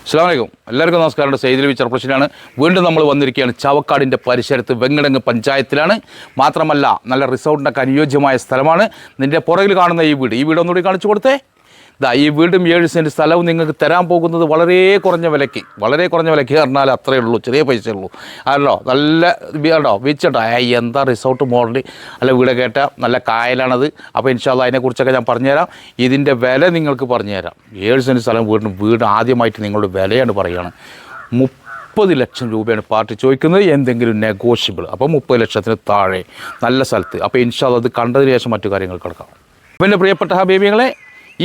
അസ്സലാമു അലൈക്കും. എല്ലാവർക്കും നമസ്കാരം. സെയ്ദ് ചെറുപ്പശ്ശേരിയാണ്. വീണ്ടും നമ്മൾ വന്നിരിക്കുകയാണ് ചാവക്കാടിൻ്റെ പരിസരത്ത് വെങ്ങടങ്ങ് പഞ്ചായത്തിലാണ്. മാത്രമല്ല നല്ല റിസോർട്ടിനൊക്കെ അനുയോജ്യമായ സ്ഥലമാണ്. നിൻ്റെ പുറകിൽ കാണുന്ന ഈ വീട് ഒന്നുകൂടി കാണിച്ചു കൊടുത്തേ. ഈ വീടും 7 സെൻറ്റ് സ്ഥലവും നിങ്ങൾക്ക് തരാൻ പോകുന്നത് വളരെ കുറഞ്ഞ വിലയ്ക്ക് പറഞ്ഞാൽ അത്രയേ ഉള്ളൂ, ചെറിയ പൈസയേ ഉള്ളൂ. അല്ലോ നല്ല ബീച്ചട്ടോ, എന്താ റിസോർട്ട് മോഡൽ അല്ല വീട് കേട്ട നല്ല കായലാണത്. അപ്പോൾ ഇൻഷാ അല്ലാഹ് അതിനെക്കുറിച്ചൊക്കെ ഞാൻ പറഞ്ഞുതരാം. ഇതിൻ്റെ വില നിങ്ങൾക്ക് പറഞ്ഞുതരാം. 7 സെൻറ്റ് സ്ഥലം വീട് ആദ്യമായിട്ട് നിങ്ങളുടെ വിലയാണ് പറയുകയാണ്. 30 ലക്ഷം രൂപയാണ് പാർട്ടി ചോദിക്കുന്നത്, എന്തെങ്കിലും നെഗോഷ്യബിൾ. അപ്പോൾ 30 ലക്ഷത്തിന് താഴെ നല്ല സ്ഥലത്ത്. അപ്പോൾ ഇൻഷാ അല്ലാഹ് അത് കണ്ടതിന് ശേഷം മറ്റു കാര്യങ്ങൾ കിടക്കാം. അപ്പോൾ എൻ്റെ പ്രിയപ്പെട്ട ഹബീബികളെ,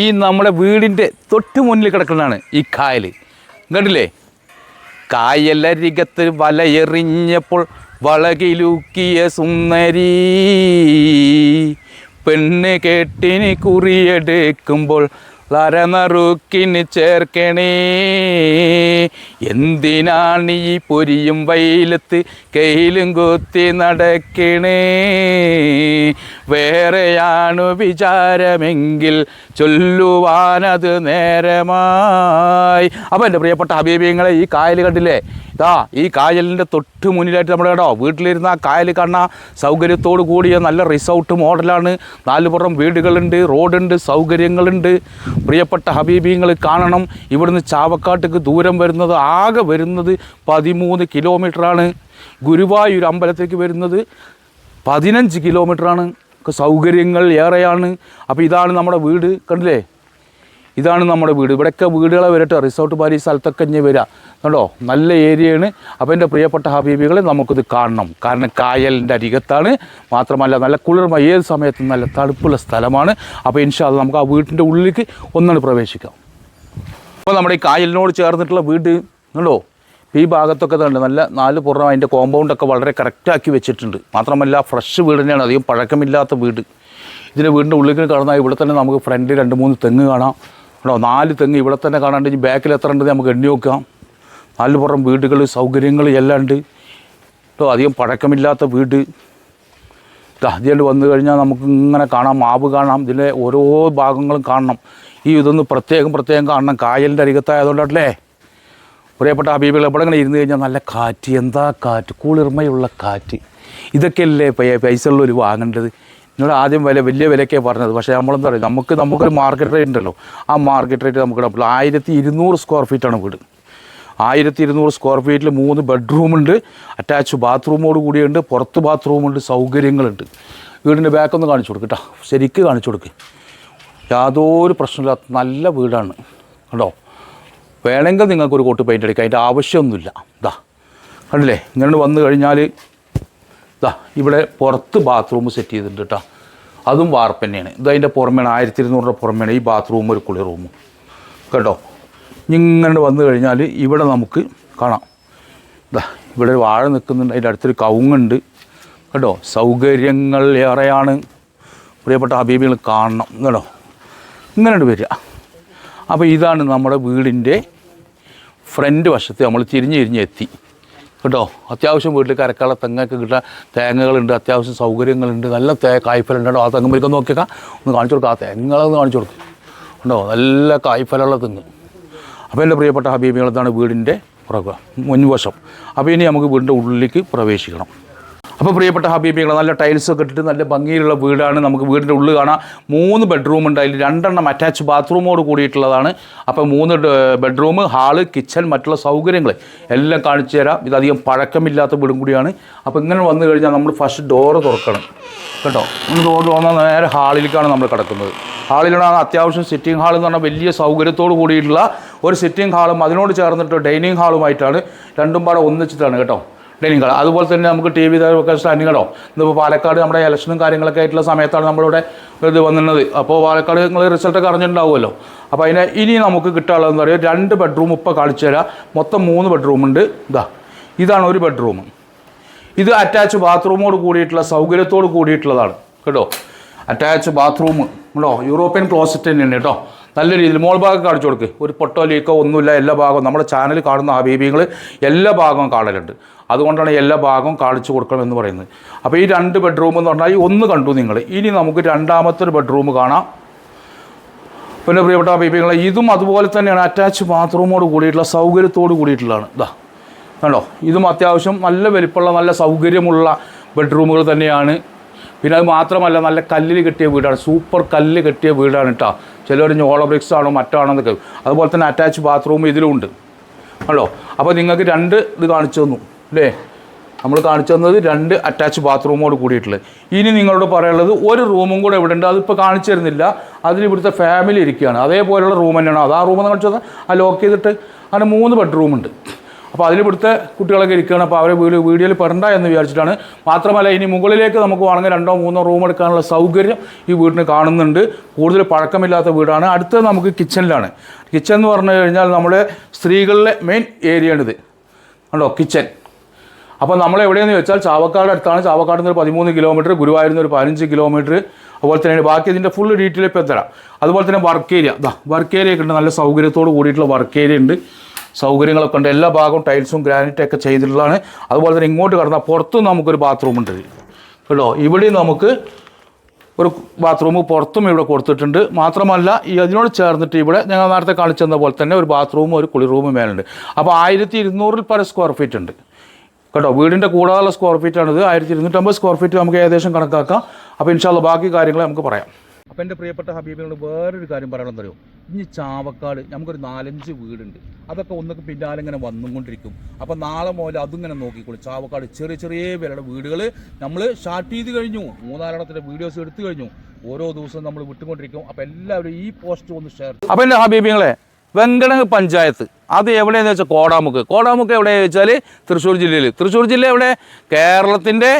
ഈ നമ്മുടെ വീടിൻ്റെ തൊട്ട് മുന്നിൽ കിടക്കുന്നതാണ് ഈ കായൽ. കണ്ടില്ലേ? കായലരികത്ത് വലയെറിഞ്ഞപ്പോൾ വളകിലൂക്കിയ സുന്ദരി പെണ്ണ് കേട്ടിന് കുറിയെടുക്കുമ്പോൾ ലരനറുക്കിന് ചേർക്കണേ. എന്തിനാണ് ഈ പൊരിയും വെയിലത്ത് കയ്യിലും കുത്തി നടക്കണേ? വേറെയാണു വിചാരമെങ്കിൽ ചൊല്ലുവാനത് നേരമായി. അപ്പോൾ എൻ്റെ പ്രിയപ്പെട്ട ഹബീബിങ്ങളെ, ഈ കായൽ കണ്ടില്ലേ? ഈ കായലിൻ്റെ തൊട്ട് മുന്നിലായിട്ട് നമ്മുടെ വീട്ടിലിരുന്ന ആ കായൽ കാണാൻ സൗകര്യത്തോടു കൂടിയ നല്ല റിസോർട്ട് മോഡലാണ്. 4 പുറം വീടുകളുണ്ട്, റോഡുണ്ട്, സൗകര്യങ്ങളുണ്ട്. പ്രിയപ്പെട്ട ഹബീബിങ്ങൾ കാണണം. ഇവിടുന്ന് ചാവക്കാട്ടേക്ക് ദൂരം ആകെ വരുന്നത് 13 കിലോമീറ്ററാണ്. ഗുരുവായൂർ അമ്പലത്തേക്ക് വരുന്നത് 15 കിലോമീറ്ററാണ്. സൗകര്യങ്ങൾ ഏറെയാണ്. അപ്പോൾ ഇതാണ് നമ്മുടെ വീട്. കണ്ടില്ലേ? ഇതാണ് നമ്മുടെ വീട്. ഇവിടെയൊക്കെ വീടുകളെ വരട്ടെ, റിസോർട്ട് പാരി സ്ഥലത്തൊക്കെ ഇങ്ങനെ വരിക. കണ്ടോ? നല്ല ഏരിയയാണ്. അപ്പോൾ എൻ്റെ പ്രിയപ്പെട്ട ഹബീബികളെ, നമുക്കിത് കാണണം. കാരണം കായലിൻ്റെ അരികത്താണ്. മാത്രമല്ല നല്ല കുളിർമ, ഏത് സമയത്തും നല്ല തണുപ്പുള്ള സ്ഥലമാണ്. അപ്പോൾ ഇൻഷാ അല്ലാഹ് നമുക്ക് ആ വീട്ടിൻ്റെ ഉള്ളിലേക്ക് ഒന്നാണ് പ്രവേശിക്കാം. അപ്പോൾ നമ്മുടെ ഈ കായലിനോട് ചേർന്നിട്ടുള്ള വീട് കണ്ടോ? ഈ ഭാഗത്തൊക്കെ ഉണ്ട് നല്ല 4 പുറം. അതിൻ്റെ കോമ്പൗണ്ടൊക്കെ വളരെ കറക്റ്റാക്കി വെച്ചിട്ടുണ്ട്. മാത്രമല്ല ഫ്രഷ് വീട് തന്നെയാണ്, അധികം പഴക്കമില്ലാത്ത വീട്. ഇതിൻ്റെ വീടിൻ്റെ ഉള്ളിലേക്ക് കടന്നാൽ ഇവിടെ തന്നെ നമുക്ക് ഫ്രണ്ട് 2-3 തെങ്ങ് കാണാം. 4 തെങ്ങ് ഇവിടെ തന്നെ കാണാണ്ട്. ഇനി ബാക്കിൽ എത്ര ഉണ്ടെന്ന് നമുക്ക് എണ്ണി നോക്കാം. 4 പുറം വീടുകൾ, സൗകര്യങ്ങൾ എല്ലാം ഉണ്ട് കേട്ടോ. അധികം പഴക്കമില്ലാത്ത വീട്. അതുകൊണ്ട് വന്നു കഴിഞ്ഞാൽ നമുക്ക് ഇങ്ങനെ കാണാം, മാവ് കാണാം, ഇതിലെ ഓരോ ഭാഗങ്ങളും കാണണം. ഇതൊന്ന് പ്രത്യേകം കാണണം. കായലിൻ്റെ അരികത്തായതുകൊണ്ടല്ലേ പ്രിയപ്പെട്ട ഹബീബികൾ. ഇവിടെ ഇങ്ങനെ ഇരുന്ന് കഴിഞ്ഞാൽ നല്ല കാറ്റ്, എന്താ കാറ്റ്, കുളിർമയുള്ള കാറ്റ്. ഇതൊക്കെയല്ലേ പൈസ ഉള്ളവർ വാങ്ങേണ്ടത്. എന്നോട് ആദ്യം വലിയ വിലയൊക്കെ പറഞ്ഞത്. പക്ഷേ നമ്മളെന്താ പറയുക, നമുക്കൊരു മാർക്കറ്റ് റേറ്റ് ഉണ്ടല്ലോ. ആ മാർക്കറ്റ് റേറ്റ് നമുക്ക് 1200 സ്ക്വയർ ഫീറ്റാണ് വീട്. 1200 സ്ക്വയർ ഫീറ്റിൽ 3 ബെഡ്റൂമുണ്ട്, അറ്റാച്ച് ബാത്റൂമോട് കൂടിയുണ്ട്, പുറത്ത് ബാത്റൂമുണ്ട്, സൗകര്യങ്ങളുണ്ട്. വീടിൻ്റെ ബാക്കൊന്ന് കാണിച്ചു കൊടുക്ക് കേട്ടോ, ശരിക്ക് കാണിച്ചു കൊടുക്ക്. യാതൊരു പ്രശ്നമില്ലാത്ത നല്ല വീടാണ് കേട്ടോ. വേണമെങ്കിൽ നിങ്ങൾക്കൊരു കോട്ട് പെയിൻ്റ് അടിക്കാം, അതിൻ്റെ ആവശ്യമൊന്നുമില്ല. കണ്ടില്ലേ? ഇങ്ങനെ വന്നു കഴിഞ്ഞാൽ ഇവിടെ പുറത്ത് ബാത്റൂം സെറ്റ് ചെയ്തിട്ടുണ്ട് കേട്ടോ. അതും വാർപ്പ് തന്നെയാണ്. അതിൻ്റെ പുറമേയാണ് 1200 രൂപ പുറമേയാണ് ഈ ബാത്റൂം, ഒരു കുളി റൂമും കേട്ടോ. ഇങ്ങനെ വന്നു കഴിഞ്ഞാൽ ഇവിടെ നമുക്ക് കാണാം. ഇവിടെ ഒരു വാഴ നിൽക്കുന്നുണ്ട്, അതിൻ്റെ അടുത്തൊരു കവുങ്ങുണ്ട് കേട്ടോ. സൗകര്യങ്ങൾ ഏറെയാണ്. പ്രിയപ്പെട്ട ഹബീബികൾ കാണണം കേട്ടോ. ഇങ്ങനെ വരിക. അപ്പോൾ ഇതാണ് നമ്മുടെ വീടിൻ്റെ ഫ്രണ്ട് വശത്ത് നമ്മൾ തിരിഞ്ഞ് എത്തി കേട്ടോ. അത്യാവശ്യം വീട്ടിൽ കരക്കാള തെങ്ങൊക്കെ കിട്ടാൻ തേങ്ങകളുണ്ട്, അത്യാവശ്യം സൗകര്യങ്ങളുണ്ട്, നല്ല കായ്ഫലുണ്ട് കേട്ടോ. ആ തെങ്ങുമ്പോഴേക്കൊന്ന് നോക്കിയേക്കാം, ഒന്ന് കാണിച്ചു കൊടുക്കുക. ആ തെങ്ങുകളൊന്ന് കാണിച്ചു കൊടുക്കും കേട്ടോ, നല്ല കായ്ഫലുള്ള തെങ്ങ്. അപ്പോൾ എൻ്റെ പ്രിയപ്പെട്ട ഹബീബികളെന്താണ് വീടിൻ്റെ മുൻവശം. അപ്പോൾ ഇനി നമുക്ക് വീടിൻ്റെ ഉള്ളിലേക്ക് പ്രവേശിക്കണം. അപ്പോൾ പ്രിയപ്പെട്ട ഹബീബികൾ, നല്ല ടൈൽസൊക്കെ ഇട്ടിട്ട് നല്ല ഭംഗിയിലുള്ള വീടാണ്. നമുക്ക് വീടിൻ്റെ ഉള്ളിൽ കാണാം. 3 ബെഡ്റൂം ഉണ്ട്. അതിൽ 2 അറ്റാച്ച് ബാത്റൂമോട് കൂടിയിട്ടുള്ളതാണ്. അപ്പോൾ 3 ബെഡ്റൂം, ഹാള്, കിച്ചൺ, മറ്റുള്ള സൗകര്യങ്ങൾ എല്ലാം കാണിച്ചു തരാം. ഇതധികം പഴക്കമില്ലാത്ത വീടും കൂടിയാണ്. അപ്പോൾ ഇങ്ങനെ വന്നു കഴിഞ്ഞാൽ നമ്മൾ ഫസ്റ്റ് ഡോറ് തുറക്കണം കേട്ടോ. ഡോർ തുറന്നാൽ നേരെ ഹാളിലേക്കാണ് നമ്മൾ കിടക്കുന്നത്. ഹാളിലാണ് അത്യാവശ്യം സിറ്റിംഗ് ഹാൾ എന്ന് പറഞ്ഞാൽ വലിയ സൗകര്യത്തോട് കൂടിയിട്ടുള്ള ഒരു സിറ്റിംഗ് ഹാളും അതിനോട് ചേർന്നിട്ട് ഡൈനിങ് ഹാളുമായിട്ടാണ്. രണ്ടും പാടെ ഒന്നിച്ചിട്ടാണ് കേട്ടോ ഡൈനിങ് ഹാൾ. അതുപോലെ തന്നെ നമുക്ക് TV ഒക്കെ സ്റ്റാൻഡിങ് കേട്ടോ. ഇന്നിപ്പോൾ പാലക്കാട് നമ്മുടെ ഇലക്ഷനും കാര്യങ്ങളൊക്കെ ആയിട്ടുള്ള സമയത്താണ് നമ്മളിവിടെ ഇത് വന്നിരുന്നത്. അപ്പോൾ പാലക്കാട് നിങ്ങൾ റിസൾട്ടൊക്കെ അറിഞ്ഞിട്ടുണ്ടാവുമല്ലോ. അപ്പോൾ ഇനി നമുക്ക് കിട്ടാനുള്ളതെന്ന് പറയുക 2 ബെഡ്റൂം ഇപ്പോൾ കാണിച്ചു തരാം. മൊത്തം 3 ബെഡ്റൂമുണ്ട്. ഇതാണ് ഒരു ബെഡ്റൂം. ഇത് അറ്റാച്ച് ബാത്റൂമോട് കൂടിയിട്ടുള്ള സൗകര്യത്തോട് കൂടിയിട്ടുള്ളതാണ് കേട്ടോ. അറ്റാച്ച് ബാത്റൂം കേട്ടോ. യൂറോപ്യൻ ക്ലോസറ്റ് തന്നെയാണ് കേട്ടോ. നല്ല രീതിയിൽ മോൾ ഭാഗം കാണിച്ചു കൊടുക്ക്. ഒരു പൊട്ടോ ലീക്കോ ഒന്നുമില്ല. എല്ലാ ഭാഗവും നമ്മുടെ ചാനൽ കാണുന്ന ഹബീബികൾ എല്ലാ ഭാഗവും കാണലുണ്ട്. അതുകൊണ്ടാണ് എല്ലാ ഭാഗവും കാണിച്ചു കൊടുക്കണമെന്ന് പറയുന്നത്. അപ്പോൾ ഈ 2 ബെഡ്റൂം എന്ന് പറഞ്ഞാൽ ഈ ഒന്ന് കണ്ടു നിങ്ങൾ. ഇനി നമുക്ക് രണ്ടാമത്തെ ഒരു ബെഡ്റൂം കാണാം. പിന്നെ പ്രിയപ്പെട്ട ഹബീബികളെ ഇതും അതുപോലെ തന്നെയാണ് അറ്റാച്ച് ബാത്റൂമോട് കൂടിയിട്ടുള്ള സൗകര്യത്തോട് കൂടിയിട്ടുള്ളതാണ്. ഇതാ കണ്ടോ, ഇതും അത്യാവശ്യം നല്ല വലിപ്പമുള്ള നല്ല സൗകര്യമുള്ള ബെഡ്റൂമുകൾ തന്നെയാണ്. പിന്നെ അത് മാത്രമല്ല നല്ല കല്ലിൽ കെട്ടിയ വീടാണ്, സൂപ്പർ കല്ല് കെട്ടിയ വീടാണ് കേട്ടോ. ചിലർ ഹോളോ ബ്രിക്സ് ആണോ മറ്റാണോ എന്നൊക്കെ. അതുപോലെ തന്നെ അറ്റാച്ച് ബാത്റൂം ഇതിലുണ്ട് കണ്ടോ. അപ്പോൾ നിങ്ങൾക്ക് 2 ഇത് കാണിച്ചു തന്നു അല്ലേ, നമ്മൾ കാണിച്ചു തന്നത് 2 അറ്റാച്ച് ബാത്റൂമോട് കൂടിയിട്ടുള്ളത്. ഇനി നിങ്ങളോട് പറയാനുള്ളത് ഒരു റൂമും കൂടെ ഇവിടെ ഉണ്ട്, അതിപ്പോൾ കാണിച്ചു തരുന്നില്ല. അതിൽ ഇവിടുത്തെ ഫാമിലി ഇരിക്കുകയാണ്, അതേപോലെയുള്ള റൂം തന്നെയാണ്. അത് ആ റൂമെന്ന് കാണിച്ചത് ആ ലോക്ക് ചെയ്തിട്ട് അങ്ങനെ 3 ബെഡ്റൂമുണ്ട്. അപ്പോൾ അതിൽ ഇവിടുത്തെ കുട്ടികളൊക്കെ ഇരിക്കുകയാണ്. അപ്പോൾ അവരെ വീഡിയോയിൽ പെടണ്ട എന്ന് വിചാരിച്ചിട്ടാണ്. മാത്രമല്ല ഇനി മുകളിലേക്ക് നമുക്ക് വേണമെങ്കിൽ 2ഓ 3ഓ റൂം എടുക്കാനുള്ള സൗകര്യം ഈ വീടിന് കാണുന്നുണ്ട്. കൂടുതൽ പഴക്കമില്ലാത്ത വീടാണ്. അടുത്തത് നമുക്ക് കിച്ചണിലാണ്. കിച്ചൺ എന്ന് പറഞ്ഞു കഴിഞ്ഞാൽ നമ്മുടെ സ്ത്രീകളുടെ മെയിൻ ഏരിയയാണിത് കണ്ടോ, കിച്ചൺ. അപ്പോൾ നമ്മൾ എവിടെയെന്ന് വെച്ചാൽ ചാവക്കാട് അടുത്താണ്. ചാവക്കാട് നിന്ന് ഒരു 13 കിലോമീറ്റർ, ഗുരുവായൂരിൽ നിന്ന് ഒരു 15 കിലോമീറ്റർ. അതുപോലെ തന്നെ ബാക്കി ഇതിൻ്റെ ഫുൾ ഡീറ്റെയിൽ ഇപ്പോൾ തരാം. അതുപോലെ തന്നെ വർക്ക് ഏരിയ, വർക്ക് ഏരിയ ഒക്കെ ഉണ്ട്, നല്ല സൗകര്യത്തോട് കൂടിയിട്ടുള്ള വർക്ക് ഏരിയ ഉണ്ട്, സൗകര്യങ്ങളൊക്കെ ഉണ്ട്. എല്ലാ ഭാഗവും ടൈൽസും ഗ്രാനൈറ്റൊക്കെ ചെയ്തിട്ടുള്ളതാണ്. അതുപോലെ തന്നെ ഇങ്ങോട്ട് കടന്നാൽ പുറത്തും നമുക്കൊരു ബാത്റൂം ഉണ്ട് കേട്ടോ. ഇവിടെ നമുക്ക് ഒരു ബാത്റൂം പുറത്തും ഇവിടെ കൊടുത്തിട്ടുണ്ട്. മാത്രമല്ല ഈ അതിനോട് ചേർന്നിട്ട് ഇവിടെ ഞങ്ങൾ നേരത്തെ കാണിച്ചെന്ന പോലെ തന്നെ ഒരു ബാത്റൂമും ഒരു കുളി റൂമും മേലുണ്ട്. അപ്പോൾ 1200 പരം സ്ക്വയർ ഫീറ്റ് ഉണ്ട് കേട്ടോ. വീടിൻ്റെ കൂടാനുള്ള സ്ക്വയർ ഫീറ്റാണിത്. 1250 സ്ക്വയർ ഫീറ്റ് നമുക്ക് ഏകദേശം കണക്കാക്കാം. അപ്പോൾ ഇൻഷാ അല്ലാഹ് ബാക്കി കാര്യങ്ങൾ നമുക്ക് പറയാം. അപ്പോൾ എൻ്റെ പ്രിയപ്പെട്ട ഹബീബിനോട് വേറൊരു കാര്യം പറയണമെന്ന് അറിയോ, ഇനി ചാവക്കാട് നമുക്കൊരു 4-5 വീടുണ്ട്. അതൊക്കെ ഒന്നൊക്കെ പിന്നാലെ ഇങ്ങനെ വന്നുകൊണ്ടിരിക്കും. അപ്പോൾ നാളെ മുതൽ അതിങ്ങനെ നോക്കിക്കോളൂ. ചാവക്കാട് ചെറിയ ചെറിയ വിലയുടെ വീടുകൾ നമ്മൾ സ്റ്റാർട്ട് ചെയ്ത് കഴിഞ്ഞു. 3-4 വീഡിയോസ് എടുത്തു കഴിഞ്ഞു. ഓരോ ദിവസവും നമ്മൾ വിട്ടുകൊണ്ടിരിക്കും. അപ്പോൾ എല്ലാവരും ഈ പോസ്റ്റ് ഒന്ന് ഷെയർ. അപ്പോൾ എൻ്റെ ഹബീബിങ്ങളെ, വെങ്കടങ്ങ് പഞ്ചായത്ത് അത് എവിടെയെന്ന് വെച്ചാൽ കോടാമുക്ക്. കോടാമുക്ക് എവിടെയാണെന്ന് വെച്ചാൽ തൃശ്ശൂർ ജില്ലയിൽ. തൃശ്ശൂർ ജില്ല എവിടെ? കേരളത്തിൻ്റെ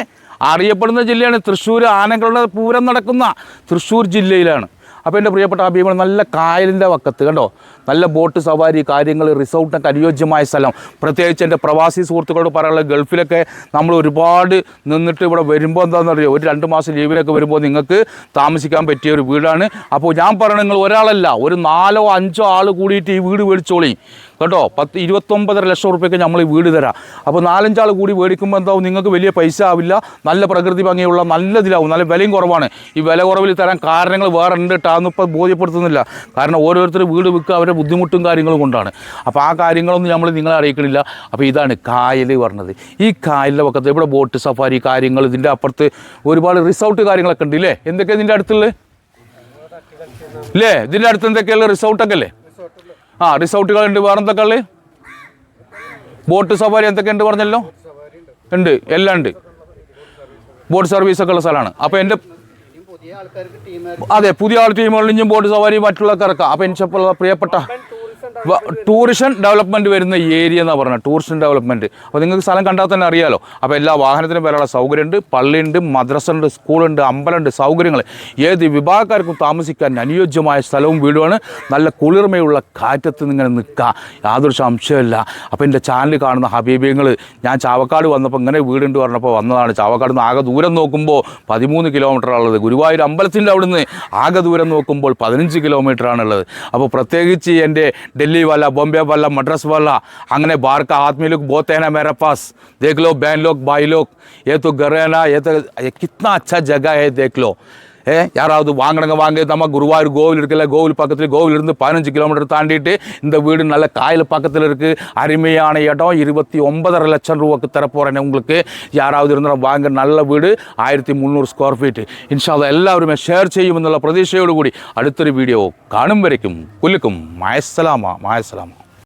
അറിയപ്പെടുന്ന ജില്ലയാണ്. തൃശ്ശൂർ ആനകളുടെ പൂരം നടക്കുന്ന തൃശ്ശൂർ ജില്ലയിലാണ്. അപ്പോൾ എൻ്റെ പ്രിയപ്പെട്ട ഹബീബ് നല്ല കായലിൻ്റെ വക്കത്ത് കണ്ടോ, നല്ല ബോട്ട് സവാരി കാര്യങ്ങൾ, റിസോർട്ടൊക്കെ അനുയോജ്യമായ സ്ഥലം. പ്രത്യേകിച്ച് എൻ്റെ പ്രവാസി സുഹൃത്തുക്കളോട് പറയാനുള്ളത്, ഗൾഫിലൊക്കെ നമ്മൾ ഒരുപാട് നിന്നിട്ട് ഇവിടെ വരുമ്പോൾ എന്താണെന്ന് അറിയോ, ഒരു 2 മാസം ലീവിനൊക്കെ വരുമ്പോൾ നിങ്ങൾക്ക് താമസിക്കാൻ പറ്റിയ ഒരു വീടാണ്. അപ്പോൾ ഞാൻ പറയണത് നിങ്ങൾ ഒരാളല്ല, ഒരു 4ഓ 5ഓ ആൾ കൂടിയിട്ട് ഈ വീട് മേടിച്ചോളി കേട്ടോ. 29.5 ലക്ഷം റുപ്യക്ക് നമ്മൾ ഈ വീട് തരാം. അപ്പോൾ 4-5 ആൾ കൂടി മേടിക്കുമ്പോൾ എന്താവും, നിങ്ങൾക്ക് വലിയ പൈസ ആവില്ല, നല്ല പ്രകൃതി ഭംഗിയുള്ള നല്ലതിലാവും, നല്ല വിലയും കുറവാണ്. ഈ വില കുറവിൽ തരാൻ കാരണങ്ങൾ വേറെ ഉണ്ട് കേട്ടോ, അതൊന്നും ഇപ്പോൾ ബോധ്യപ്പെടുത്തുന്നില്ല. കാരണം ഓരോരുത്തർ വീട് വിൽക്കുക അവരുടെ ബുദ്ധിമുട്ടും കാര്യങ്ങളും കൊണ്ടാണ്. അപ്പോൾ ആ കാര്യങ്ങളൊന്നും നമ്മൾ നിങ്ങളെ അറിയിക്കണില്ല. അപ്പോൾ ഇതാണ് കായൽ പറഞ്ഞത്. ഈ കായലിൻ്റെ പക്കത്ത് ഇവിടെ ബോട്ട് സഫാരി കാര്യങ്ങൾ, ഇതിൻ്റെ അപ്പുറത്ത് ഒരുപാട് റിസോർട്ട് കാര്യങ്ങളൊക്കെ ഉണ്ട് ഇല്ലേ. എന്തൊക്കെയാണ് ഇതിൻ്റെ അടുത്തുള്ളത് ഇല്ലേ? ഇതിൻ്റെ അടുത്ത് എന്തൊക്കെയുള്ള റിസോർട്ടൊക്കെ അല്ലേ? റിസോർട്ടുകളുണ്ട്. വേറെ എന്തൊക്കെ ഉള്ളത്? ബോട്ട് സഫാരി എന്തൊക്കെ ഉണ്ട് പറഞ്ഞല്ലോ, ഉണ്ട്, എല്ലാം ഉണ്ട്. ബോട്ട് സർവീസൊക്കെ ഉള്ള സ്ഥലമാണ്. അപ്പോൾ എൻ്റെ അതെ, പുതിയ ആൾ ടീമുകളിലും ബോട്ട് സവാരി മറ്റുള്ളവർക്ക് ഇറക്കാം. അപ്പോൾ എനിക്ക് പ്രിയപ്പെട്ട ടൂറിസം ഡെവലപ്മെൻറ്റ് വരുന്ന ഏരിയ എന്നാണ് പറഞ്ഞത്, ടൂറിസം ഡെവലപ്മെൻറ്റ്. അപ്പോൾ നിങ്ങൾക്ക് സ്ഥലം കണ്ടാൽ തന്നെ അറിയാമല്ലോ. അപ്പോൾ എല്ലാ വാഹനത്തിനും വരാനുള്ള സൗകര്യമുണ്ട്, പള്ളിയുണ്ട്, മദ്രസ ഉണ്ട്, സ്കൂളുണ്ട്, അമ്പലമുണ്ട്, സൗകര്യങ്ങൾ. ഏത് വിഭാഗക്കാർക്കും താമസിക്കാൻ അനുയോജ്യമായ സ്ഥലവും വീടുമാണ്. നല്ല കുളിർമയുള്ള കാറ്റത്ത് നിങ്ങൾ നിൽക്കുക, യാതൊരു സംശയമില്ല. അപ്പോൾ എൻ്റെ ചാനൽ കാണുന്ന ഹബീബിങ്ങൾ, ഞാൻ ചാവക്കാട് വന്നപ്പോൾ ഇങ്ങനെ വീടുണ്ട് പറഞ്ഞപ്പോൾ വന്നതാണ്. ചാവക്കാട് നിന്ന് ആകെ ദൂരം നോക്കുമ്പോൾ 13 കിലോമീറ്ററാണുള്ളത്. ഗുരുവായൂർ അമ്പലത്തിൻ്റെ അവിടുന്ന് ആകെ ദൂരം നോക്കുമ്പോൾ 15 കിലോമീറ്ററാണുള്ളത്. അപ്പോൾ പ്രത്യേകിച്ച് എൻ്റെ दिल्ली वाला, बॉम्बे वाला, मद्रास वाला, अंगने बाहर का आदमी लोग बहुत है ना मेरे पास, देख लो बहन लोग भाई लोग, ये तो घर है ना, ये कितना अच्छा जगह है देख लो. யாராவது வாங்கினங்க வாங்க. நம்ம குருவாயூர் கோவில் இருக்குல்ல, கோவில் பக்கத்தில், கோவிலிருந்து 15 கிலோமீட்டர் தாண்டிட்டு இந்த வீடு நல்ல காயில் பக்கத்தில் இருக்குது. அருமையான இடம். 29.5 லட்சம் ரூபாய்க்கு தரப்போகிறேன் உங்களுக்கு. யாராவது இருந்தாலும் வாங்க. நல்ல வீடு, 1300 ஸ்கொயர் ஃபீட். இன்ஷா அல்லாஹ் எல்லாருமே ஷேர் செய்யும் എന്നുള്ള പ്രതീക്ഷയോടുകൂടി അടുത്തൊരു വീഡിയോ കാണും വരയ്ക്കും കുല്ലുക്കും മായസ്സലാമ.